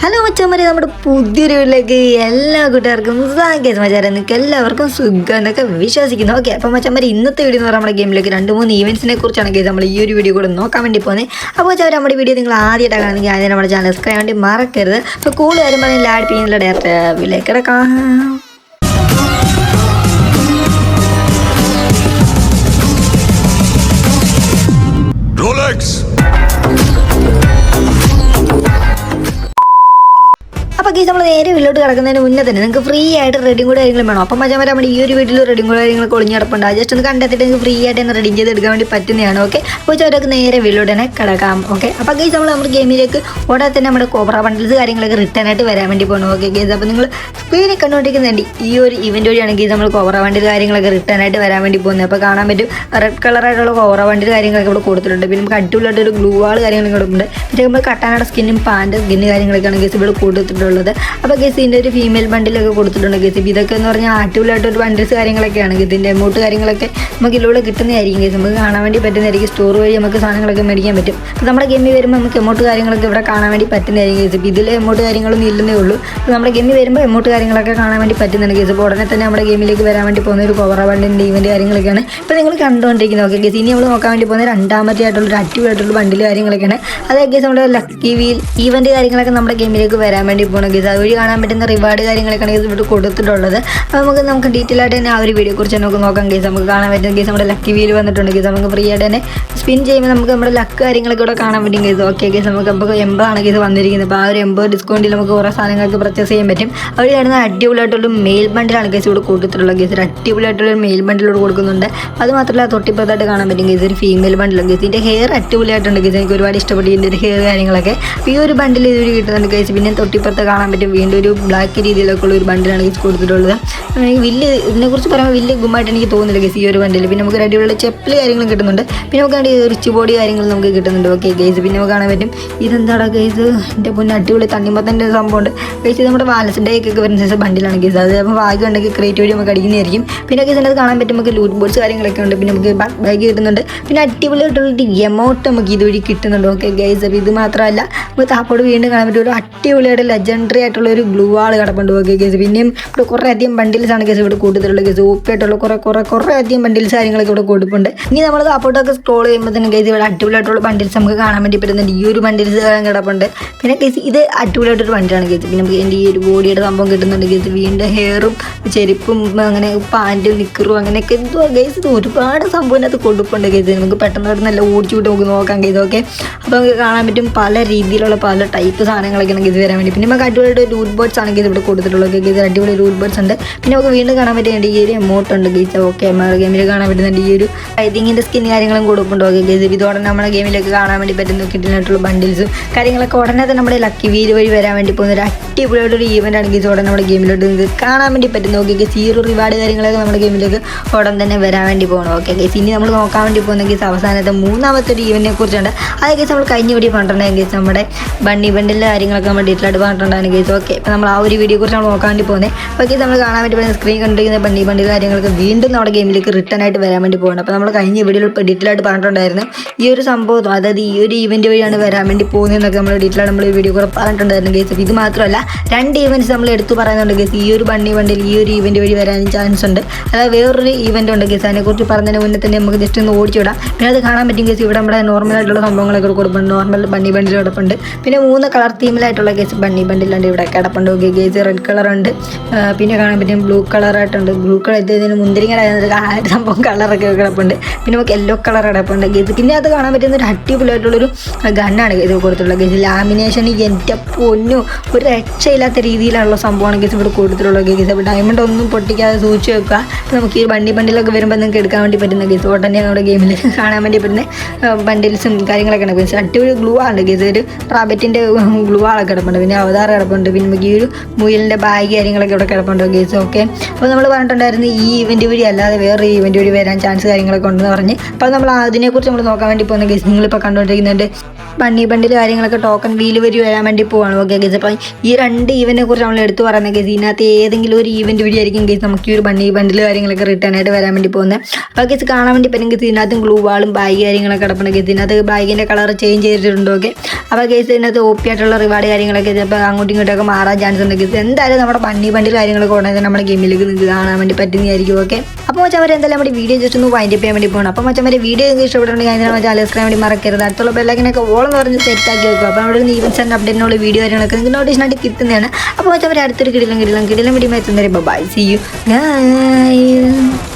Hello മച്ചാന്മാരെ, നമ്മുടെ പുതിയൊരു വീട്ടിലേക്ക് എല്ലാ കൂട്ടുകാർക്കും സമാചാരം നിങ്ങൾക്ക് എല്ലാവർക്കും സുഖം എന്നൊക്കെ വിശ്വസിക്കുന്നു. ഓക്കെ, അപ്പോൾ മച്ചാന്മാരെ ഇന്നത്തെ വീഡിയോ എന്ന് പറഞ്ഞാൽ നമ്മുടെ ഗെയിമിലേക്ക് 2-3 ഈവൻസിനെ കുറിച്ചാണ് കേസ് നമ്മൾ ഈ ഒരു വീഡിയോ കൂടെ നോക്കാൻ വേണ്ടി പോകുന്നത്. അപ്പോൾ വെച്ചാൽ നമ്മുടെ വീഡിയോ നിങ്ങൾ ആദ്യമായിട്ടാണ് കാണുന്നെങ്കിൽ ആദ്യം നമ്മുടെ ചാനൽ സബ്സ്ക്രൈബ് വേണ്ടി മറക്കരുത്. അപ്പോൾ കൂടുതൽ കാര്യം പറഞ്ഞാൽ ആഡ് ചെയ്യുന്നില്ല, ഡയറക്റ്റ് വീട്ടിലേക്ക് കിടക്കാം. അപ്പോൾ കേസ് നമ്മൾ നേരെ വീട്ടിലോട്ട് കിടക്കുന്നതിന് മുന്നേ തന്നെ നിങ്ങൾക്ക് ഫ്രീ ആയിട്ട് റെഡിയും കൂടെ കാര്യങ്ങളും വേണം. അപ്പം മച്ചാന്മാരെ നമ്മുടെ ഈ ഒരു വീട്ടിൽ റെഡിയും കൂടെ കാര്യങ്ങൾ ഒളിഞ്ഞ് കിടപ്പുണ്ട്. ജസ്റ്റ് ഒന്ന് കണ്ടെത്തിയിട്ട് നിങ്ങൾക്ക് ഫ്രീ ആയിട്ട് ഒന്ന് റെഡി ചെയ്ത് എടുക്കാൻ വേണ്ടി പറ്റുന്നതാണ്. ഓക്കെ, അപ്പോൾ അവരൊക്കെ നേരെ വീട്ടിലോട്ട് തന്നെ കിടക്കാം. ഓക്കെ, അപ്പോൾ കേസ് നമ്മുടെ ഗെയിമിലേക്ക് ഉടനെ തന്നെ നമ്മുടെ കോബ്ര ബണ്ടിൽസ് കാര്യങ്ങളൊക്കെ റിട്ടേൺ ആയിട്ട് വരാൻ വേണ്ടി പോകണം. ഓക്കെ കേസ്, അപ്പോൾ നിങ്ങൾ സ്ക്രീനിൽ കണ്ടുകൊണ്ടിരിക്കുന്നുണ്ട് ഈ ഒരു ഇവന്റ് വഴിയാണെങ്കിൽ നമ്മൾ കോബ്ര ബണ്ടിൽ കാര്യങ്ങളൊക്കെ റിട്ടേൺ ആയിട്ട് വരാൻ വേണ്ടി പോകുന്നത്. അപ്പോൾ കാണാൻ പറ്റും റെഡ് കളറായിട്ടുള്ള കോബ്ര ബണ്ടിൽ കാര്യങ്ങളൊക്കെ ഇവിടെ കൊടുത്തിട്ടുണ്ട്. പിന്നെ നമുക്ക് അടിപൊളിയായിട്ടൊരു ഗ്ലൂ വാൾ കാര്യങ്ങളൊക്കെ കൊടുക്കുന്നുണ്ട്. പിന്നെ നമ്മൾ കട്ടാനയുടെ സ്കിന്നും പാൻറ് സ്കിന്ന് കാര്യങ്ങളൊക്കെയാണ് കേസ് ഇവിടെ കൊടുത്തിട്ടുള്ളത്. അപ്പോൾ കേസ് ഇതിൻ്റെ ഒരു ഫീമെയിൽ ബണ്ടിലൊക്കെ കൊടുത്തിട്ടുണ്ട്. കേസ് ഇതൊക്കെ എന്ന് പറഞ്ഞാൽ അടിപൊളിയായിട്ടൊരു ബണ്ടിൽസ് കാര്യങ്ങളൊക്കെയാണ്. ഇതിൻ്റെ എമൗണ്ട് കാര്യങ്ങളൊക്കെ നമുക്ക് ഇതിലൂടെ കിട്ടുന്നതായിരിക്കും. കേസ് നമുക്ക് കാണാൻ വേണ്ടി പറ്റുന്നതായിരിക്കും. സ്റ്റോർ വഴി നമുക്ക് സാധനങ്ങളൊക്കെ മേടിക്കാൻ പറ്റും. അപ്പോൾ നമ്മുടെ ഗെയിമിൽ വരുമ്പോൾ നമുക്ക് എമൗണ്ട് കാര്യങ്ങളൊക്കെ ഇവിടെ കാണാൻ വേണ്ടി പറ്റുന്നതായിരിക്കും. കേസ് ഇതിൽ എമൗണ്ട് കാര്യങ്ങളൊന്നും ഇല്ലെന്നേ ഉള്ളൂ. അപ്പോൾ നമ്മുടെ ഗെയിമിൽ വരുമ്പോൾ എമൗണ്ട് കാര്യങ്ങളൊക്കെ കാണാൻ വേണ്ടി പറ്റുന്നുണ്ട്. കേസ് അപ്പോൾ ഉടനെ തന്നെ നമ്മുടെ ഗെയിമിലേക്ക് വരാൻ വേണ്ടി പോകുന്ന ഒരു കോബ്ര ബണ്ടിൻ്റെ ഈവൻറ്റ് കാര്യങ്ങളൊക്കെയാണ് ഇപ്പോൾ നിങ്ങൾ കണ്ടുകൊണ്ടിരിക്കുന്നത്. ഓക്കെ കേസ്, ഇനി നമ്മൾ നോക്കാൻ വേണ്ടി പോകുന്ന രണ്ടാമത്തെ ആയിട്ടുള്ള ആക്റ്റീവായിട്ടുള്ള ബണ്ടിൽ കാര്യങ്ങളൊക്കെയാണ്. അതായത് കേസ് നമ്മുടെ ലക്കി വീൽ ഈവൻറ്റ് കാര്യങ്ങളൊക്കെ നമ്മുടെ ഗെയിമിലേക്ക് വരാൻ വേണ്ടി പോകണം. കേസ് അതുവഴി കാണാൻ പറ്റുന്ന റിവാർഡ് കാര്യങ്ങളൊക്കെയാണ് ഇവിടെ കൊടുത്തിട്ടുള്ളത്. അപ്പോൾ നമുക്ക് ഡീറ്റെയിൽ ആയിട്ട് തന്നെ ആ ഒരു വീഡിയോ കുറിച്ച് നമുക്ക് നോക്കാം. കേസ് നമുക്ക് കാണാൻ പറ്റുന്ന കേസ് നമ്മുടെ ലക്കി വീൽ വന്നിട്ടുണ്ട്. കേസ് നമുക്ക് ഫ്രീ ആയിട്ട് തന്നെ സ്പിൻ ചെയ്യുമ്പോൾ നമുക്ക് നമ്മുടെ ലക്ക് കാര്യങ്ങളൊക്കെ ഇവിടെ കാണാൻ പറ്റും. കേസ് ഓക്കെ കേസ്, നമുക്ക് അപ്പോൾ 80 കേസ് വന്നിരിക്കുന്നത്. അപ്പോൾ ആ ഒരു 80 ഡിസ്കൗണ്ടിൽ നമുക്ക് കുറേ സാധനങ്ങൾക്ക് പർച്ചേസ് ചെയ്യാൻ പറ്റും. അവർ കാണുന്ന അടിപൊളിയായിട്ടുള്ള മെയിൽ ബണ്ടിലാണ് കേസ് ഇവിടെ കൊടുത്തിട്ടുള്ളത്. കേസ് ഒരു അടിപൊളിയായിട്ടുള്ള മെയിൽ ബണ്ടിലൂടെ കൊടുക്കുന്നുണ്ട്. അത് മാത്രമല്ല തൊട്ടിപ്പുറത്തായിട്ട് കാണാൻ പറ്റും കേസ് ഒരു ഫീമെയിൽ ബണ്ടിലും. കേസ് ഇതിൻ്റെ ഹെയർ അടിപൊളിയായിട്ടുണ്ട്. കേസ് എനിക്ക് ഒരുപാട് ഇഷ്ടപ്പെട്ടു ഇതിൻ്റെ ഒരു ഹെയർ കാര്യങ്ങളൊക്കെ. അപ്പോൾ ഈ ഒരു ബണ്ടിൽ ഇതൊരു കിട്ടുന്നുണ്ട്. കേസ് പിന്നെ തൊട്ടിപ്പുറത്ത് കാണാൻ പറ്റും വീണ്ടും ഒരു ബ്ലാക്ക് രീതിയിലൊക്കെ ഉള്ള ഒരു ബണ്ടിലാണ് കേസ് കൊടുത്തിട്ടുള്ളത്. വലിയ ഇതിനെക്കുറിച്ച് പറയുമ്പോൾ വലിയ ഗുമ്മായിട്ട് എനിക്ക് തോന്നുന്നില്ല കേസ് ഈ ഒരു ബണ്ടിൽ. പിന്നെ നമുക്ക് അടിപൊളിയുള്ള ചെപ്പൽ കാര്യങ്ങളും കിട്ടുന്നുണ്ട്. പിന്നെ നമുക്ക് റിച്ച് ബോഡി കാര്യങ്ങൾ നമുക്ക് കിട്ടുന്നുണ്ട്. ഓക്കെ കേസ്, പിന്നെ നമുക്ക് കാണാൻ പറ്റും ഇതെന്താടാ കേസ്, എൻ്റെ പൊന്നെ അടിപൊളി തണ്ണിമത്തൻ്റെ സംഭവമുണ്ട്. കേസ് ഇത് നമ്മുടെ വാലൻസിൻ്റെ ഒക്കെ വരുന്ന സൈസ് ബണ്ടിലാണ് കേസ്. അത് അപ്പോൾ ഭാഗ്യം ഉണ്ടെങ്കിൽ ക്രിയേറ്റ് വഴി നമുക്ക് അടിക്കുന്നതായിരിക്കും. പിന്നെ കേസ് അത് കാണാൻ പറ്റും നമുക്ക് ലൂട്ട് ബോൾസ് കാര്യങ്ങളൊക്കെ ഉണ്ട്. പിന്നെ നമുക്ക് ബാഗ് കിട്ടുന്നുണ്ട്. പിന്നെ അടിപൊളിയായിട്ടുള്ള എമൗണ്ട് നമുക്ക് ഇതുവഴി കിട്ടുന്നുണ്ട്. ഓക്കെ ഗൈസ്, അപ്പോൾ ഇത് മാത്രമല്ല നമുക്ക് താപ്പോട് വീണ്ടും കാണാൻ പറ്റും ഒരു അടിപൊളിയായിട്ട് ലെജൻഡറി ആയിട്ടുള്ള ഒരു ഗ്ലൂ വാൾ കിടപ്പുണ്ട്. ഓക്കെ കേസ്, പിന്നെയും ഇവിടെ കുറേ അധികം ബണ്ടിൽസാണ് കേസ് ഇവിടെ കൊടുത്തിട്ടുള്ളത്. കേസ് ഓപ്പായിട്ടുള്ള കുറേ അധികം ബണ്ടിൽസ് കാര്യങ്ങളൊക്കെ ഇവിടെ കൊടുപ്പുണ്ട്. ഇനി നമ്മൾ താപ്പോട്ടൊക്കെ സ്ക്രോൾ ചെയ്യുമ്പോൾ തന്നെ കേസ് ഇവിടെ അടിപൊളിയായിട്ടുള്ള ബണ്ടിൽസ് നമുക്ക് കാണാൻ വേണ്ടി പറ്റുന്നുണ്ട്. ഈ ഒരു ബണ്ടിൽസ് കിടപ്പുണ്ട്. പിന്നെ കേസ് ഇത് അടിപൊളിയായിട്ടൊരു ബണ്ടിലാണ് കേസ്. പിന്നെ നമുക്ക് എൻ്റെ ഈ ഒരു ബോഡിയുടെ സംഭവം കിട്ടുന്നുണ്ട്. കേസ് വീണ്ടും ഹെയറും ചെരുപ്പും അങ്ങനെ പാൻറ്റും നിക്കറും അങ്ങനെയൊക്കെ എന്തുവാ കേസ്, ഇത് ഒരുപാട് സംഭവം അതിനകത്ത് കൊടുപ്പുണ്ട്. കേസ് നമുക്ക് പെട്ടെന്ന് നല്ല ഓടിച്ചു വിട്ട് നമുക്ക് നോക്കാം കേസ്. ഓക്കെ, അപ്പോൾ നമുക്ക് കാണാൻ പറ്റും പല രീതിയിലുള്ള പല ടൈപ്പ് സാധനങ്ങളൊക്കെയാണ് കേസ് വരാൻ വേണ്ടി. പിന്നെ നമുക്ക് അടിപൊളിയായിട്ട് റൂട്ട് ബേർഡ്സ് ആണ് കേസ് ഇവിടെ കൊടുത്തിട്ടുള്ളത്. കേസ് അടിപൊളി റൂട്ട് ബേർഡ്സ് ഉണ്ട്. പിന്നെ നമുക്ക് വീണ്ടും കാണാൻ പറ്റുന്നുണ്ട് ഈ ഒരു എമൗണ്ട് ഉണ്ട് കേസ്. ഓക്കെ, നമ്മുടെ ഗെയിമിൽ കാണാൻ പറ്റുന്നുണ്ട് ഈ ഒരു ഇതിങ്ങിൻ്റെ സ്കിൻ കാര്യങ്ങളും കൊടുക്കുന്നുണ്ട്. ഓക്കെ കേസ്, ഇതോടെ നമ്മുടെ ഗെയിമിലേക്ക് കാണാൻ വേണ്ടി പറ്റുന്ന കിട്ടുന്നതായിട്ടുള്ള ബണ്ടിൽസും കാര്യങ്ങളൊക്കെ ഉടനെ തന്നെ നമ്മുടെ ലക്കി വീൽ വഴി വരാൻ വേണ്ടി പോകുന്ന ഒരു അടിപൊളിയായിട്ടൊരു ഈവൻ്റ് ആണ് കേസ് ഉടനെ നമ്മുടെ ഗെയിമിലോട്ട് നിങ്ങൾക്ക് കാണാൻ വേണ്ടി പറ്റുന്നത്. ഓക്കെ കേസ്, ഈ ഒരു റിവാർഡ് കാര്യങ്ങളൊക്കെ നമ്മുടെ ഗെയിമിലേക്ക് ഉടൻ തന്നെ വരാൻ വേണ്ടി പോകണം. ഓക്കെ കേസ്, ഇനി നമ്മൾ നോക്കാൻ വേണ്ടി പോകുന്ന കേസ് അവസാനത്തെ മൂന്നാമത്തെ ഒരു ഈവൻറ്റിനെ കുറിച്ചുണ്ട്. അത് കേസ് നമ്മൾ കഴിഞ്ഞ വീഡിയോ പറഞ്ഞിട്ടുണ്ടായിരുന്നു കേസ് നമ്മുടെ ബണ്ണി ബണ്ടിലെ കാര്യങ്ങളൊക്കെ നമ്മൾ ഡീറ്റെയിൽ ആയിട്ട് പറഞ്ഞിട്ടുണ്ടായിരുന്നു കേസ്. ഓക്കെ, അപ്പോൾ നമ്മൾ ആ ഒരു വീഡിയോ കുറിച്ച് നമ്മൾ നോക്കാൻ വേണ്ടി പോകുന്നത്. അപ്പോൾ കേസ് നമ്മൾ കാണാൻ വേണ്ടി പോകുന്ന സ്ക്രീൻ കണ്ടിരിക്കുന്ന ബണ്ടി കാര്യങ്ങളൊക്കെ വീണ്ടും നമ്മുടെ ഗെയിമിലേക്ക് റിട്ടേൺ ആയിട്ട് വരാൻ വേണ്ടി പോകണം. അപ്പോൾ നമ്മൾ കഴിഞ്ഞ വീഡിയോയിൽ ഡീറ്റെയിൽ ആയിട്ട് പറഞ്ഞിട്ടുണ്ടായിരുന്നു ഈ ഒരു സംഭവം, അതായത് ഈ ഒരു ഈവൻറ്റ് വഴിയാണ് വരാൻ വേണ്ടി പോകുന്നതെന്നൊക്കെ നമ്മൾ ഡീറ്റെയിൽ ആയിട്ട് നമ്മൾ ഈ വീഡിയോ കൂടെ പറഞ്ഞിട്ടുണ്ടായിരുന്നു കേസ്. അപ്പോൾ ഇത് മാത്രമല്ല 2 ഈവൻറ്റ്സ് നമ്മൾ എടുത്ത് പറയുന്നുണ്ട് കേസ്. ഈ ഒരു ബണ്ടിൽ ഈ ഒരു ഈവൻറ്റ് വഴി വരാൻ ചാൻസ് ഉണ്ട്. അതായത് വേറൊരു ഈവൻറ്റ് ഉണ്ട് കേസ്. അതിനെക്കുറിച്ച് പറഞ്ഞതിന് മുന്നേ തന്നെ നമുക്ക് ജസ്റ്റ് ഒന്ന് ഓടിച്ചു വിടാം. പിന്നെ അത് കാണാൻ പറ്റും കേസ്. ഇവിടെ നമ്മുടെ നോർമലായിട്ടുള്ള സംഭവങ്ങളൊക്കെ കൊടുക്കുന്നുണ്ട്. നോർമൽ ബണ്ടിൽ കിടപ്പുണ്ട്. പിന്നെ 3 കളർ തീമിലായിട്ടുള്ള കേസ് ബണ്ടിലാണ് ഇവിടെ കിടപ്പുണ്ട്. ഓക്കെ കേസ്, റെഡ് കളർ ഉണ്ട്. പിന്നെ കാണാൻ പറ്റും ബ്ലൂ കളറായിട്ടുണ്ട്. ബ്ലൂ കളർ ഇതിന് മുന്തിരിങ്ങ സംഭവം കളറൊക്കെ കിടപ്പുണ്ട്. പിന്നെ നമുക്ക് യെല്ലോ കളർ കിടപ്പുണ്ട് കേസ്. പിന്നെ അത് കാണാൻ പറ്റുന്ന ഒരു അടിപൊളിയായിട്ടുള്ളൊരു ഗണ്ണാണ് ഇത് കൊടുത്തിട്ടുള്ളത് കേസ്. ലാമിനേഷൻ എൻ്റെ പൊന്നു ഒരു രക്ഷയില്ലാത്ത രീതിയിലുള്ള സംഭവമാണ് കേസ് ഇവിടെ കൊടുത്തിട്ടുള്ളത് കേസ്. അപ്പോൾ ഡയമണ്ട് ഒന്നും പൊട്ടിക്കാതെ സൂക്ഷിച്ച് വെക്കുക. അപ്പോൾ നമുക്ക് ഈ ബണ്ടിലൊക്കെ വരുമ്പോൾ നിങ്ങൾക്ക് എടുക്കാൻ വേണ്ടി പറ്റുന്ന കേസ് ഉടനെ നമ്മുടെ ഗെയിമിൽ കാണാൻ വേണ്ടി പറ്റുന്ന ബണ്ടിൽസും കാര്യങ്ങളൊക്കെ ഉണ്ട് കേസ്. അടിപൊളി ഗ്ലൂ ആണ് കേസ്. ഒരു റാബറ്റിൻ്റെ ഗ്ലൂ ആളൊക്കെ കിടപ്പുണ്ട്. പിന്നെ അവതാർ കിടപ്പുണ്ട്. പിന്നെ നമുക്ക് ഈ ഒരു മുയലിൻ്റെ ബാഗ് കാര്യങ്ങളൊക്കെ ഇവിടെ കിടപ്പുണ്ട് കേസ്. ഓക്കെ, അപ്പോൾ നമ്മൾ പറഞ്ഞിട്ടുണ്ടായിരുന്നു ഈ ഇവൻറ്റ് വഴി അല്ലാതെ വേറെ ഇവൻറ്റ് വഴി വരാൻ ചാൻസ് കാര്യങ്ങളൊക്കെ ഉണ്ടെന്ന് പറഞ്ഞ്. അപ്പോൾ നമ്മൾ അതിനെക്കുറിച്ച് നമ്മൾ നോക്കാൻ വേണ്ടി പോകുന്ന കേസ് നിങ്ങളിപ്പോൾ കണ്ടുകൊണ്ടിരിക്കുന്നുണ്ട് ബണ്ണി ബണ്ടിൽ കാര്യങ്ങളൊക്കെ ടോക്കൺ വീല് വരി വരാൻ വേണ്ടി പോവാണ്. ഓക്കെ ഗൈസ്, അപ്പോൾ ഈ 2 ഈവെൻറ്റിനെ കുറിച്ച് നമ്മൾ എടുത്തു പറയുന്നത് ഗൈസ്. ഇതിനകത്ത് ഏതെങ്കിലും ഒരു ഈവെൻറ്റ് വഴി ആയിരിക്കും ഗൈസ് നമുക്ക് ഈ ഒരു ബണ്ണി ബണ്ടിൽ കാര്യങ്ങളൊക്കെ റിട്ടേൺ ആയിട്ട് വരാൻ വേണ്ടി പോകുന്നത്. അപ്പോൾ ഗൈസ് കാണാൻ വേണ്ടി പറ്റും ഗൈസ്. ഇതിനകത്ത് ഗ്ലൂ വാളും ബാഗ് കാര്യങ്ങളൊക്കെ കിടപ്പുണ്ട് ഗൈസ്. ഇതിനകത്ത് ബാഗിൻ്റെ കളർ ചേഞ്ച് ചെയ്തിട്ടുണ്ട്. ഓക്കെ, അപ്പോൾ ഗൈസ് ഇതിനകത്ത് OP ആയിട്ടുള്ള റിവാർഡ് കാര്യങ്ങളൊക്കെ ചിലപ്പോൾ അങ്ങോട്ടും ഇങ്ങോട്ടൊക്കെ മാറാൻ ചാൻസ് ഉണ്ട് ഗൈസ്. എന്തായാലും നമ്മുടെ ബണ്ണി ബണ്ടിൽ കാര്യങ്ങളൊക്കെ ഉടനെ നമ്മുടെ ഗെയിമിലേക്ക് നിങ്ങൾക്ക് കാണാൻ വേണ്ടി പറ്റുന്നതായിരിക്കും. ഓക്കെ, അപ്പോൾ മച്ചാൻ എന്തായാലും നമ്മുടെ വീഡിയോ ജസ്റ്റ് ഒന്ന് വൈൻഡ് അപ്പ് ചെയ്യാൻ വേണ്ടി പോകണം. അപ്പോൾ മച്ചാൻ വീഡിയോ നിങ്ങൾക്ക് ഇഷ്ടപ്പെട്ടുണ്ടെങ്കിൽ അതിനെ മച്ചാൻ അലസ്ക്കാൻ വേണ്ടി മറക്കരുത്. അടുത്തുള്ള ബെല്ലൈക്കനൊക്കെ ഓളം പറഞ്ഞ് സെറ്റ് ആക്കി വെക്കുക. അപ്പോൾ നമ്മുടെ ഈവൻസ് ആൻഡ് അപ്ഡേറ്റിനുള്ള വീഡിയോ കാര്യങ്ങളൊക്കെ നിങ്ങൾക്ക് നോട്ടീഷനായിട്ട് കിട്ടുന്നതാണ്. അപ്പോൾ മച്ചാൻ അടുത്തൊരു കിടിലം വീഡിയോ എത്തുന്നവരെ ബൈ, സീ യു ഗൈസ്.